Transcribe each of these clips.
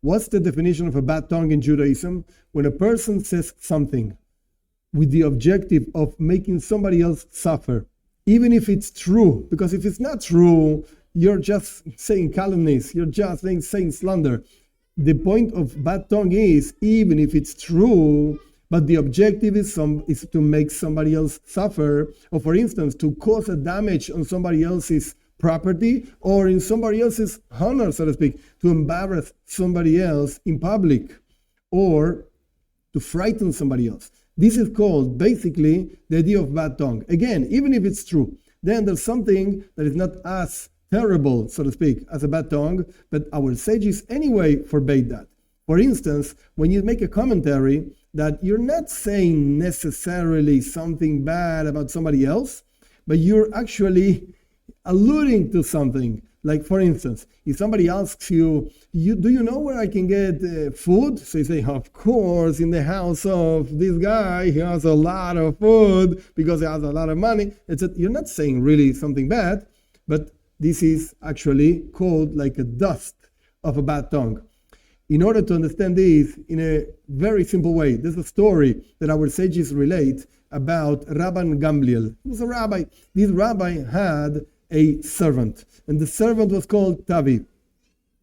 what's the definition of a bad tongue in Judaism? When a person says something with the objective of making somebody else suffer, even if it's true, because if it's not true, you're just saying calumnies, you're just saying slander. The point of bad tongue is, even if it's true, but the objective is to make somebody else suffer, or for instance, to cause a damage on somebody else's property or in somebody else's honor, so to speak, to embarrass somebody else in public or to frighten somebody else. This is called basically the idea of bad tongue. Again, even if it's true, then there's something that is not as terrible, so to speak, as a bad tongue, but our sages anyway forbade that. For instance, when you make a commentary that you're not saying necessarily something bad about somebody else, but you're actually alluding to something. Like, for instance, if somebody asks you, do you know where I can get food? So you say, of course, in the house of this guy, he has a lot of food because he has a lot of money. You're not saying really something bad, but this is actually called like a dust of a bad tongue. In order to understand this in a very simple way, there's a story that our sages relate about Rabban Gamliel. He was a rabbi. This rabbi had a servant, and the servant was called Tavi.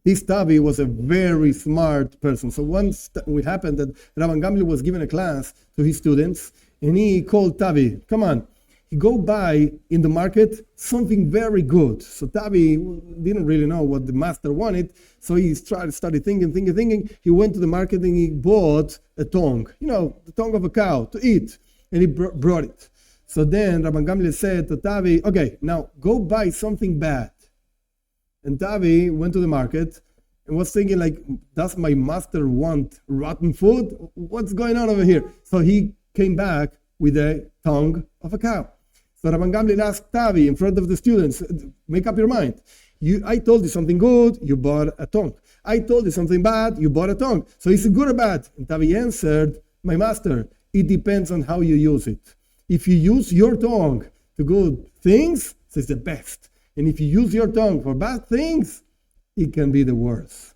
This Tavi was a very smart person. So once it happened that Rabban Gamliel was giving a class to his students, and he called Tavi, come on, he go buy in the market something very good. So Tavi didn't really know what the master wanted, so he started thinking. He went to the market and he bought a tongue, the tongue of a cow to eat, and he brought it. So then Rabban Gamliel said to Tavi, okay, now go buy something bad. And Tavi went to the market and was thinking like, does my master want rotten food? What's going on over here? So he came back with a tongue of a cow. So Rabban Gamliel asked Tavi in front of the students, make up your mind. I told you something good, you bought a tongue. I told you something bad, you bought a tongue. So is it good or bad? And Tavi answered, my master, it depends on how you use it. If you use your tongue to good things, it's the best. And if you use your tongue for bad things, it can be the worst.